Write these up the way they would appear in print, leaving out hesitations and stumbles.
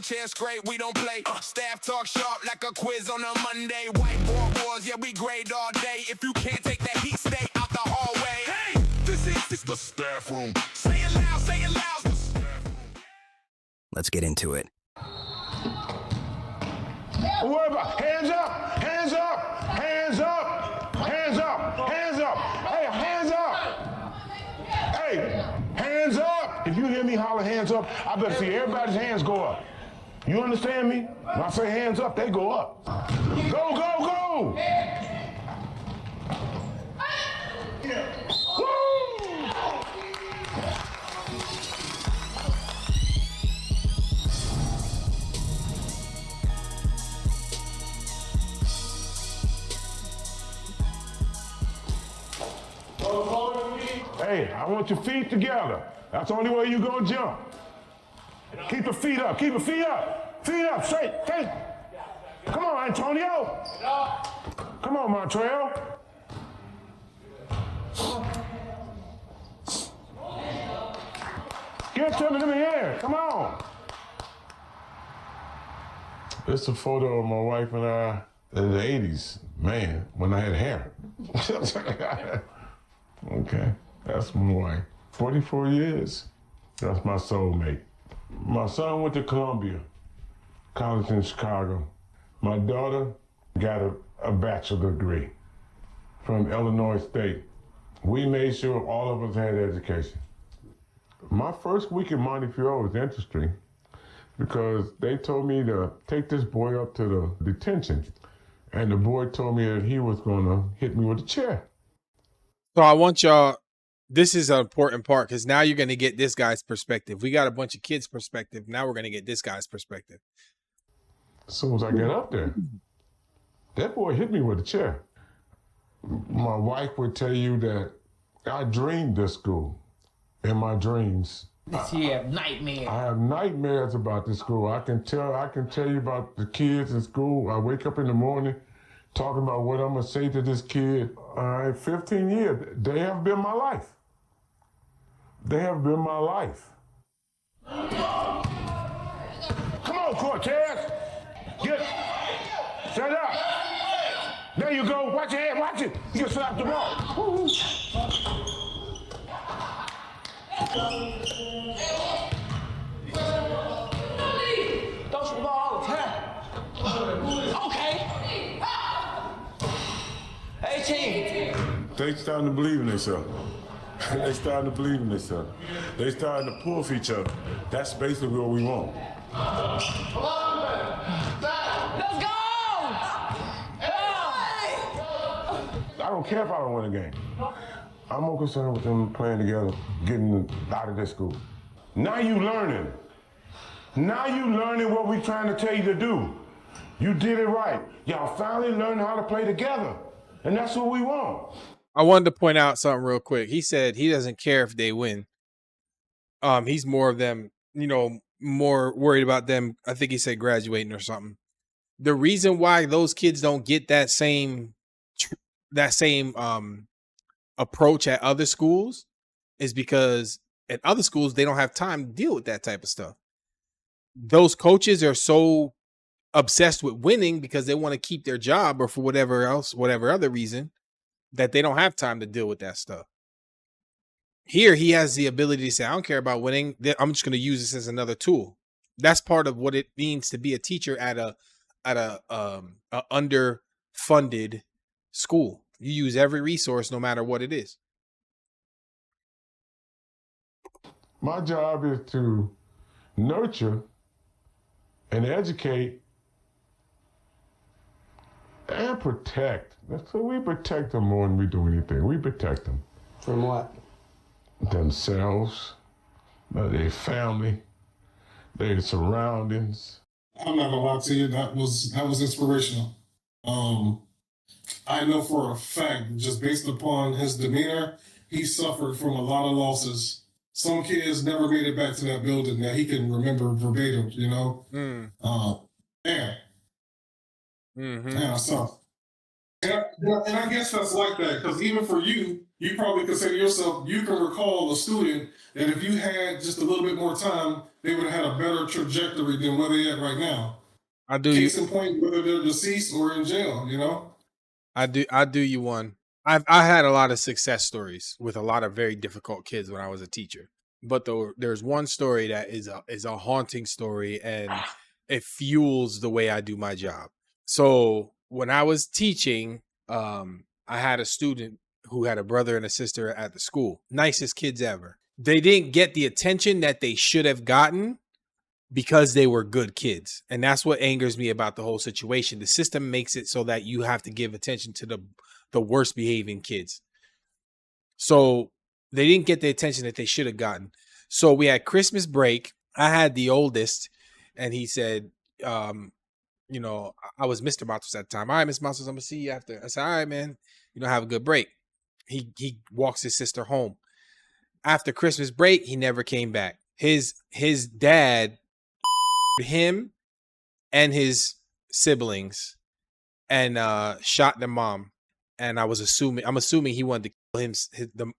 chair straight, we don't play. Staff talk sharp like a quiz on a Monday. Whiteboard wars, yeah, we grade all day. If you can't take that heat, stay out the hallway. Hey, this is the staff room. Say it loud, say it loud. The staff room. Let's get into it. What about hands up, hands up, hands up, hands up, hands up. Hey, hands up. Hey, hands up. If you hear me holler hands up, I better see everybody's hands go up. You understand me? When I say hands up, they go up. Go, go, go. Woo! Hey, I want your feet together. That's the only way you gonna jump. Keep the feet up, keep the feet up. Feet up, straight, straight. Come on, Antonio. Come on, Montreal. Give it to me, let me hear it. Come on. It's a photo of my wife and I in the 80s. Man, when I had hair. Okay, that's my wife. 44 years. That's my soulmate. My son went to Columbia College in Chicago. My daughter got a bachelor degree from Illinois State. We made sure all of us had education. My first week in Montefiore was interesting because they told me to take this boy up to the detention. And the boy told me that he was gonna hit me with a chair. So I want y'all, this is an important part because now you're going to get this guy's perspective. We got a bunch of kids' perspective. Now we're going to get this guy's perspective. As soon as I get up there, that boy hit me with a chair. My wife would tell you that I dreamed this school in my dreams. You have nightmares. I have nightmares about this school. I can tell you about the kids in school. I wake up in the morning talking about what I'm gonna say to this kid. 15 years, they have been my life. They have been my life. Come on, Cortez. Get, set up. There you go, watch your head, watch it. You just slap the ball. Don't shoot the ball all the time. Okay. 18. They starting to believe in themselves. They starting to believe in themselves. They starting to pull for each other. That's basically what we want. Let's go! I don't care if I don't win a game. I'm more concerned with them playing together, getting out of this school. Now you learning. Now you learning what we trying to tell you to do. You did it right. Y'all finally learned how to play together. And that's what we want. I wanted to point out something real quick. He said he doesn't care if they win. He's more of them, more worried about them. I think he said graduating or something. The reason why those kids don't get that same approach at other schools is because at other schools, they don't have time to deal with that type of stuff. Those coaches are so obsessed with winning because they want to keep their job or for whatever other reason that they don't have time to deal with that stuff. Here, he has the ability to say, I don't care about winning. I'm just going to use this as another tool. That's part of what it means to be a teacher at a underfunded school. You use every resource, no matter what it is. My job is to nurture and educate and protect. So we protect them more than we do anything. We protect them. From what? Themselves, their family, their surroundings. I'm not gonna lie to you, that was inspirational. I know for a fact, just based upon his demeanor, he suffered from a lot of losses. Some kids never made it back to that building that he can remember verbatim, Man. Mm-hmm. Man, that's tough. And I guess that's like that, because even for you, you probably consider yourself, you can recall a student that if you had just a little bit more time, they would have had a better trajectory than where they're at right now. I do you. Case in point, whether they're deceased or in jail, you know? I do you one. I had a lot of success stories with a lot of very difficult kids when I was a teacher. But there's one story that is a haunting story, and it fuels the way I do my job. So when I was teaching, I had a student who had a brother and a sister at the school. Nicest kids ever. They didn't get the attention that they should have gotten because they were good kids. And that's what angers me about the whole situation. The system makes it so that you have to give attention to the worst behaving kids. So they didn't get the attention that they should have gotten. So we had Christmas break. I had the oldest, and he said, you know, I was Mr. Matos at the time. All right, Mr. Matos, I'm gonna see you after. I said, all right, man, you know, have a good break. He walks his sister home. After Christmas break, he never came back. His dad, him and his siblings, and shot the mom. And I'm assuming he wanted to kill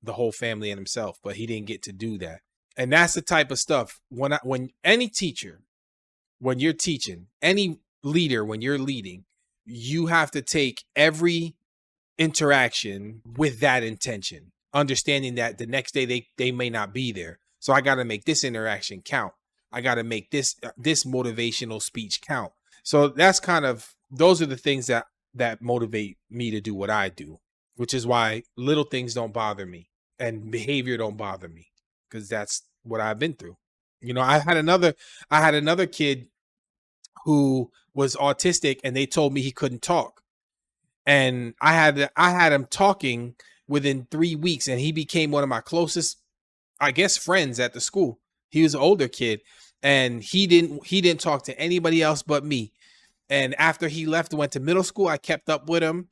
the whole family and himself, but he didn't get to do that. And that's the type of stuff when any teacher, when you're teaching, any leader, when you're leading, you have to take every interaction with that intention, understanding that the next day they may not be there. So I got to make this interaction count. I got to make this motivational speech count. So that's those are the things that motivate me to do what I do, which is why little things don't bother me and behavior don't bother me, because that's what I've been through. You know, I had another kid who was autistic, and they told me he couldn't talk. And I had him talking within 3 weeks, and he became one of my closest, I guess, friends at the school. He was an older kid, and he didn't talk to anybody else but me. And after he left and went to middle school, I kept up with him,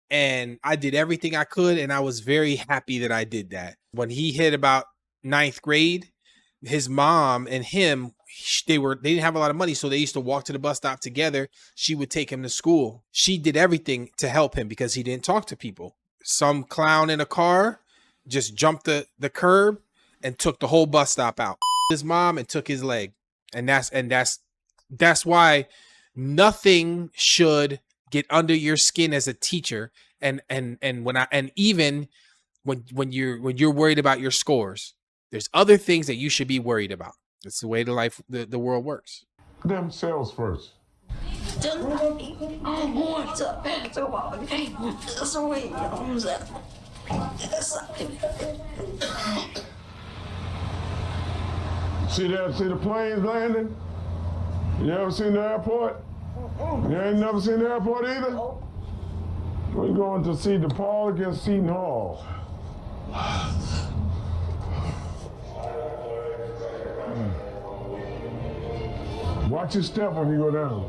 and I did everything I could, and I was very happy that I did that. When he hit about 9th grade, his mom and him, they didn't have a lot of money, so they used to walk to the bus stop together. She would take him to school. She did everything to help him because he didn't talk to people. Some clown in a car just jumped the curb and took the whole bus stop out. His mom and took his leg. And that's why nothing should get under your skin as a teacher. And even when you're worried about your scores, there's other things that you should be worried about. It's the way the world works. Themselves first. See the planes landing? You ever seen the airport? You ain't never seen the airport either? We're going to see DePaul against Seton Hall. Watch your step when you go down.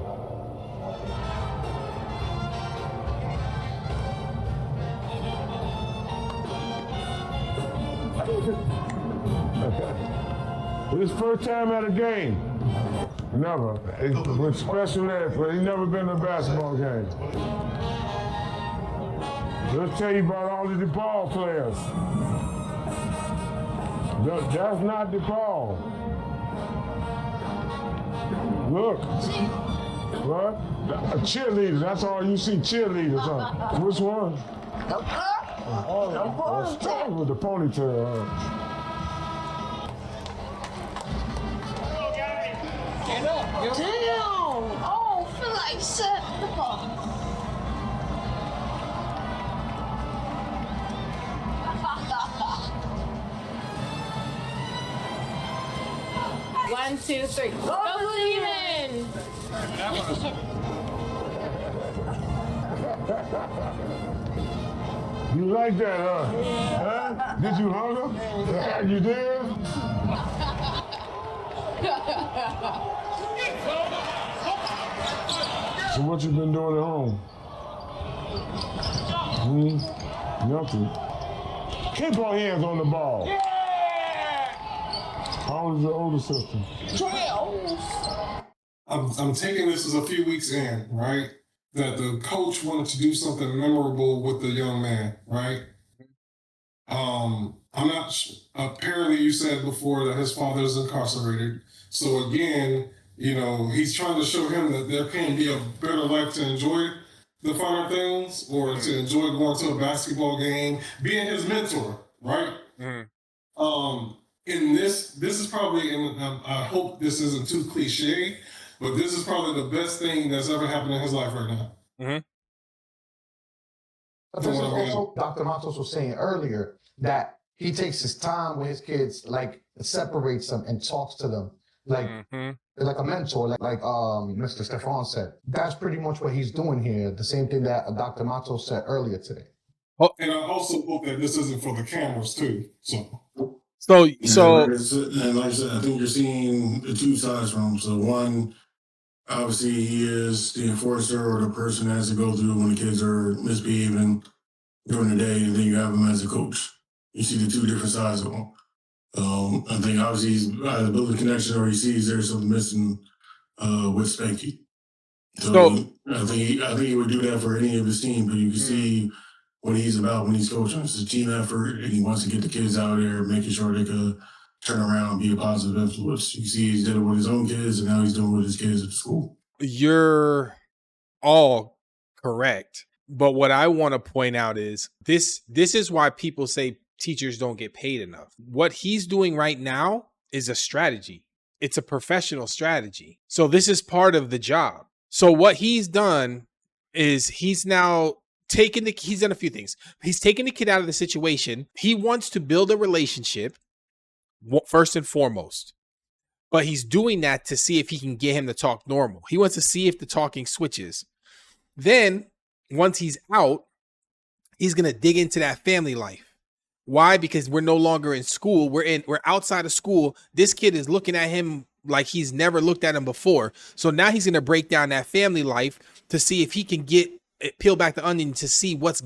His first time at a game. Never. With special ed, but he never been to a basketball game. Let's tell you about all the DePaul players. That's not DePaul. Look. What? Cheerleaders. That's all you see, cheerleaders, huh? Which one? Oh, strong with the ponytail. Damn! Oh, feel like set. One, two, three. Go Cleveland! You like that, huh? Huh? Did you hug her? You did? So what you been doing at home? Nothing. Keep your hands on the ball. Yeah! How old is your older sister? 12. I'm taking this as a few weeks in, right? That the coach wanted to do something memorable with the young man, right? I'm not. Apparently, you said before that his father is incarcerated. So again, he's trying to show him that there can be a better life to enjoy the finer things, or to enjoy going to a basketball game, being his mentor, right? In this is probably, and I hope this isn't too cliche, but this is probably the best thing that's ever happened in his life right now. But this is also Dr. Matos was saying earlier that he takes his time with his kids, like separates them and talks to them like a mentor, like Mr. Stefan said. That's pretty much what he's doing here. The same thing that Dr. Matos said earlier today. And I also hope that this isn't for the cameras too. So and like I said, I think you're seeing the two sides from him. So one, obviously, he is the enforcer or the person that has to go through when the kids are misbehaving during the day, and then you have him as a coach. You see the two different sides of him. I think obviously he's either building a connection or he sees there's something missing with Spanky. So I think he would do that for any of his team, but you can see what he's about when he's coaching. It's a team effort, and he wants to get the kids out there, making sure they could turn around and be a positive influence. You see he's did it with his own kids, and now he's doing it with his kids at school. You're all correct. But what I want to point out is this is why people say teachers don't get paid enough. What he's doing right now is a strategy. It's a professional strategy. So this is part of the job. So what he's done is he's now he's done a few things. He's taken the kid out of the situation. He wants to build a relationship first and foremost. But he's doing that to see if he can get him to talk normal. He wants to see if the talking switches. Then once he's out, he's going to dig into that family life. Why? Because we're no longer in school. We're outside of school. This kid is looking at him like he's never looked at him before. So now he's going to break down that family life to see if he can peel back the onion to see what's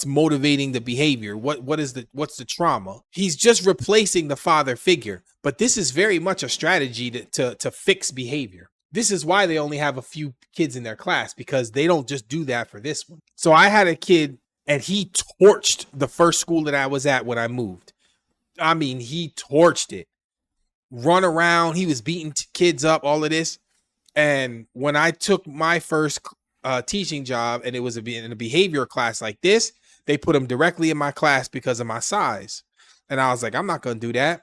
motivating the behavior. What's the trauma? He's just replacing the father figure. But this is very much a strategy to fix behavior. This is why they only have a few kids in their class, because they don't just do that for this one. So I had a kid, and he torched the first school that I was at when I moved. I mean, he torched it. Run around. He was beating kids up, all of this. And when I took my first teaching job, and it was in a behavior class like this, they put him directly in my class because of my size. And I was like, I'm not going to do that.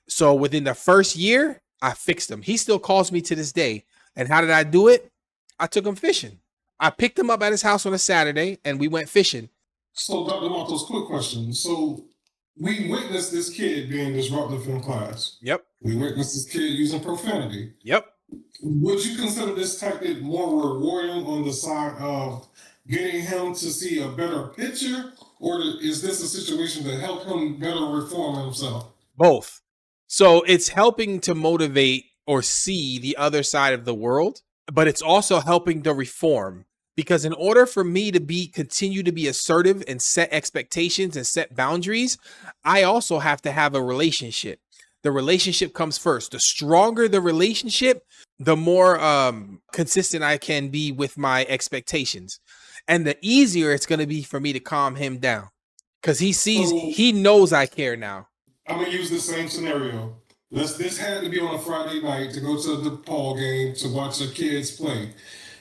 So within the first year, I fixed him. He still calls me to this day. And how did I do it? I took him fishing. I picked him up at his house on a Saturday, and we went fishing. So, Dr. Matos, quick question. So, we witnessed this kid being disruptive in class. Yep. We witnessed this kid using profanity. Yep. Would you consider this tactic more rewarding on the side of getting him to see a better picture, or is this a situation to help him better reform himself? Both. So it's helping to motivate or see the other side of the world, but it's also helping to reform. Because in order for me to continue to be assertive and set expectations and set boundaries, I also have to have a relationship. The relationship comes first. The stronger the relationship, the more consistent I can be with my expectations. And the easier it's going to be for me to calm him down. Because he knows I care now. I'm going to use the same scenario. This had to be on a Friday night to go to the ball game to watch the kids play.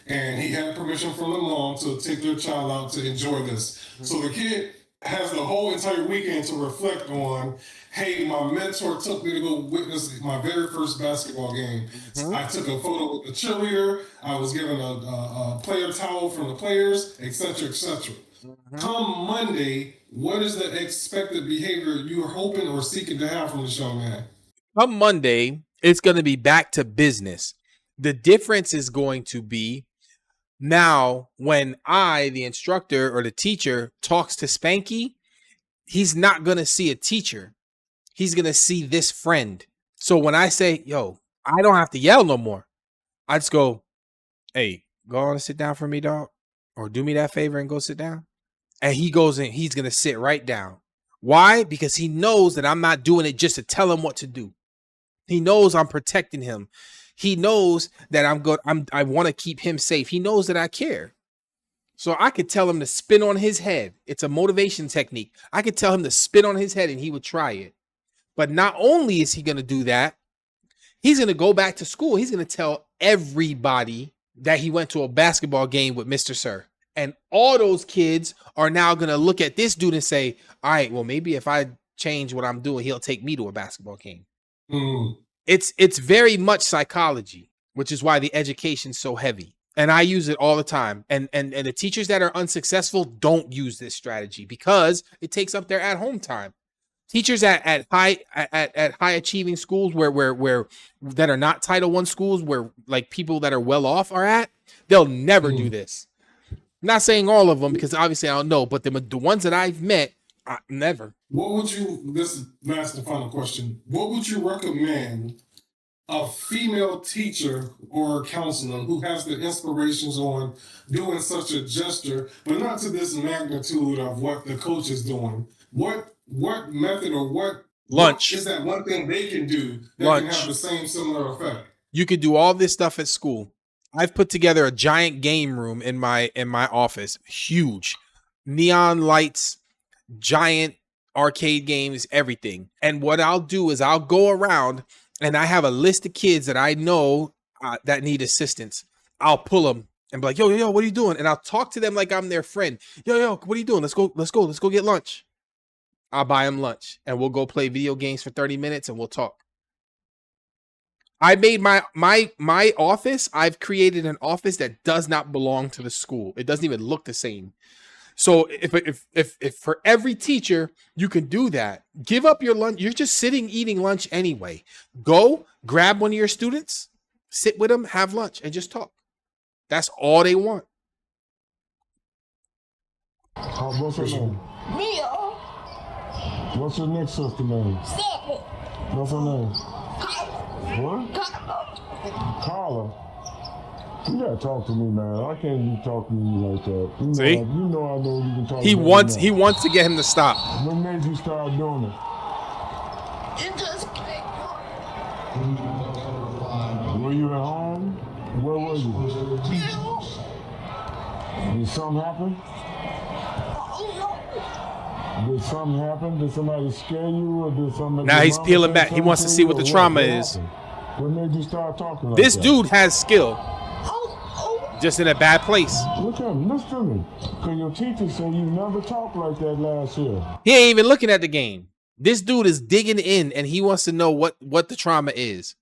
And he had permission from the mom to take their child out to enjoy this. So the kid has the whole entire weekend to reflect on, hey, my mentor took me to go witness my very first basketball game. I took a photo with the cheerleader. I was given a player towel from the players, etc., etc. Come Monday, what is the expected behavior you're hoping or seeking to have from this young man? Come Monday, it's going to be back to business. The difference is going to be now when the instructor or the teacher, talks to Spanky, he's not going to see a teacher. He's going to see this friend. So when I say, yo, I don't have to yell no more. I just go, hey, go on and sit down for me, dog. Or do me that favor and go sit down. And he goes in, he's going to sit right down. Why? Because he knows that I'm not doing it just to tell him what to do. He knows I'm protecting him. He knows that I want to keep him safe. He knows that I care. So I could tell him to spin on his head. It's a motivation technique. I could tell him to spin on his head and he would try it. But not only is he going to do that, he's going to go back to school. He's going to tell everybody that he went to a basketball game with Mr. Sir. And all those kids are now going to look at this dude and say, all right, well, maybe if I change what I'm doing, he'll take me to a basketball game. Mm. It's very much psychology, which is why the education's so heavy. And I use it all the time. And the teachers that are unsuccessful don't use this strategy because it takes up their at-home time. Teachers at high achieving schools where that are not Title I schools, where like people that are well off are at, they'll never do this. I'm not saying all of them because obviously I don't know, but the ones that I've met, never. What would you, this is last and final question, what would you recommend a female teacher or counselor who has the inspirations on doing such a gesture, but not to this magnitude of what the coach is doing? What method or what lunch is that one thing they can do that lunch can have the same similar effect? You could do all this stuff at school. I've put together a giant game room in my office, huge, neon lights, giant arcade games, everything. And what I'll do is I'll go around and I have a list of kids that I know that need assistance. I'll pull them and be like, yo, what are you doing? And I'll talk to them like I'm their friend. Yo, what are you doing? Let's go get lunch. I'll buy them lunch and we'll go play video games for 30 minutes and we'll talk. I made my office. I've created an office that does not belong to the school. It doesn't even look the same. So if for every teacher you can do that, give up your lunch. You're just sitting eating lunch anyway. Go grab one of your students, sit with them, have lunch, and just talk. That's all they want. What's her name? Mia. What's your next sister name? Seven. What's her name? What? Carla. You gotta talk to me, man. I can't you talk to me like that. You know, See? you know I know you can talk He to me. he wants to get him to stop. When made you start doing it? It just Were you at home? Where were you? Did something happen? Did something happen? Did somebody scare you or did somebody? Now he's peeling back. He wants to see what the trauma is. What made you start talking like This that? dude has skill, just in a bad place. Look at him. Listen to me. Because your teacher said you never talked like that last year. He ain't even looking at the game. This dude is digging in and he wants to know what the trauma is.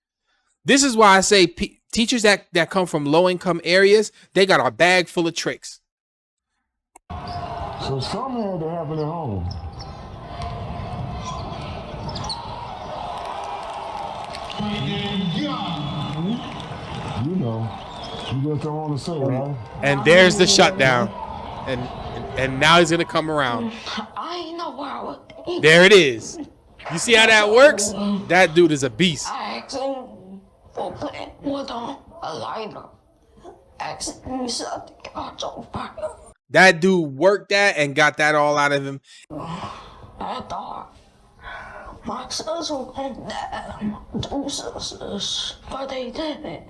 This is why I say teachers that come from low-income areas, they got a bag full of tricks. So something had to happen at home. You know, you just don't want to say, right? And there's the shutdown. And now he's gonna come around. I ain't know where I was. There it is. You see how that works? That dude is a beast. I asked him for putting wood on a lighter. Asked him to set the couch on fire. That dude worked that and got that all out of him. I thought my sisters were gonna die. My two sisters, but they didn't.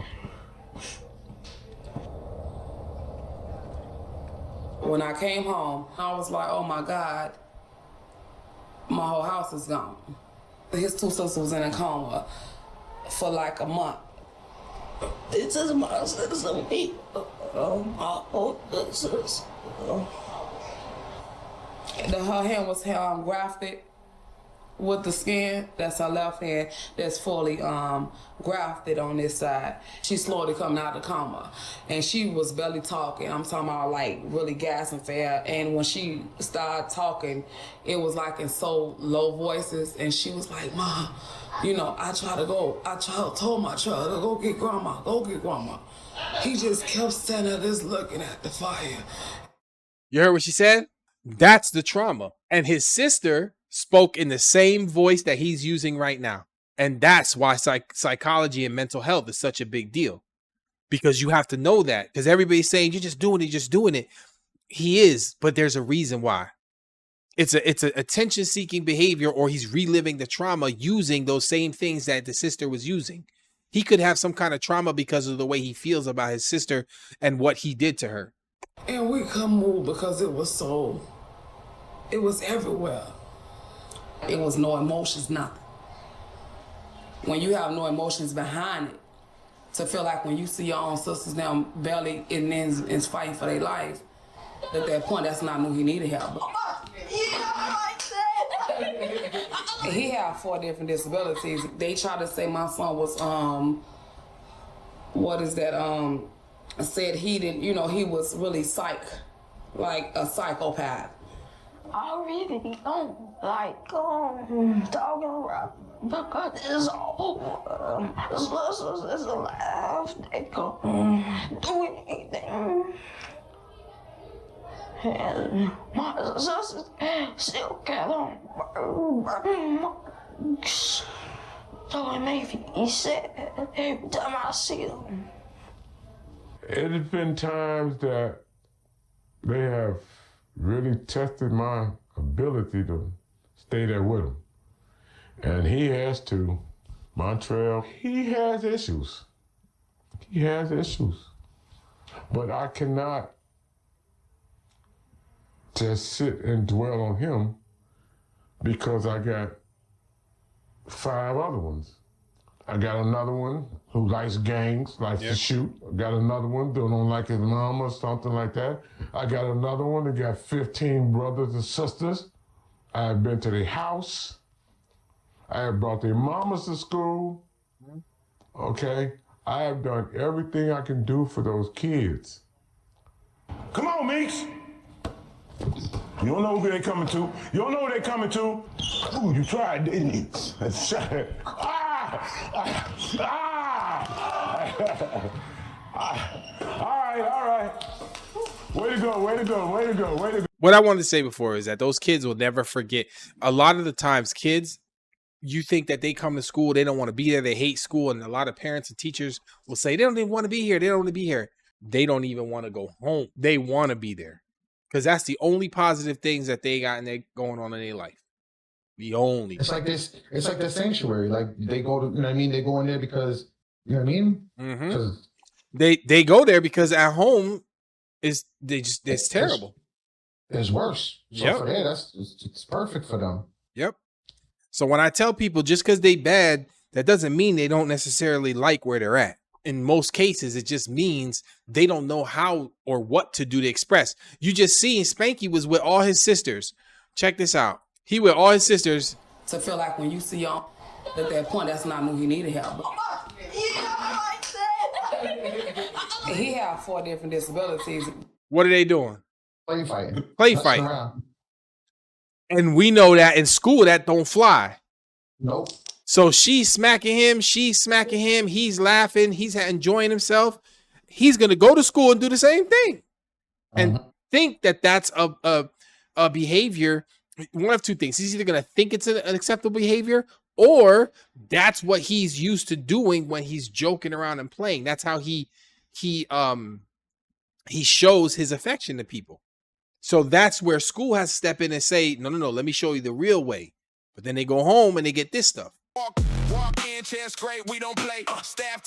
When I came home, I was like, oh my God, my whole house is gone. His two sisters was in a coma for like a month. This is my sister, me. My whole sisters. Her hand was grafted with the skin. That's her left hand that's fully grafted on this side. She's slowly coming out of the coma. And she was barely talking. I'm talking about like really gasping for air. And when she started talking, it was like in so low voices. And she was like, Mom, you know, I told my child to go get grandma. He just kept standing there just looking at the fire. You heard what she said? That's the trauma. And his sister spoke in the same voice that he's using right now. And that's why psychology and mental health is such a big deal. Because you have to know that. Because everybody's saying, you're just doing it. He is, but there's a reason why. It's a attention-seeking behavior, or he's reliving the trauma using those same things that the sister was using. He could have some kind of trauma because of the way he feels about his sister and what he did to her. And we couldn't move because it was everywhere. It was no emotions, nothing. When you have no emotions behind it, to feel like when you see your own sisters now barely is fighting for their life, at that point, that's not who he needed help. He had 4 different disabilities. They tried to say my son was, said he didn't, he was really like a psychopath. I really don't like talking about because it's over. As long as it's alive, they can do anything. And my sisters still got on burn marks. So it makes me sad every time I see them. It's been times that they have really tested my ability to stay there with him. And he has to. Montreal, he has issues. He has issues. But I cannot just sit and dwell on him because I got 5 other ones. I got another one who likes gangs, likes to shoot. I got another one who don't like his mama or something like that. I got another one that got 15 brothers and sisters. I have been to their house. I have brought their mamas to school. Okay? I have done everything I can do for those kids. Come on, Meeks. You don't know who they're coming to. You don't know who they're coming to. Ooh, you tried, didn't you? All right. Way to go. What I wanted to say before is that those kids will never forget. A lot of the times, kids, you think that they come to school, they don't want to be there, they hate school, and a lot of parents and teachers will say they don't even want to be here. They don't want to be here. They don't even want to go home. They want to be there because that's the only positive things that they got going on in their life. The only. It's like this. It's like the sanctuary. Like they go to, they go in there because Mm-hmm. They go there because at home it's terrible. It's worse. So for that, it's perfect for them. Yep. So when I tell people just because they bad, that doesn't mean they don't necessarily like where they're at. In most cases, it just means they don't know how or what to do to express. You just see Spanky was with all his sisters. Check this out. He with all his sisters. To feel like when you see at that point, that's not who he needed help. He had 4 different disabilities. What are they doing? Play fighting. Play fighting. And we know that in school that don't fly. Nope. So she's smacking him. He's laughing. He's enjoying himself. He's going to go to school and do the same thing. And think that that's a behavior. One of 2 things. He's either going to think it's an acceptable behavior or that's what he's used to doing when he's joking around and playing. That's how he shows his affection to people. So that's where school has to step in and say, no, let me show you the real way. But then they go home and they get this stuff. Walk in, chest great, we don't play. Staff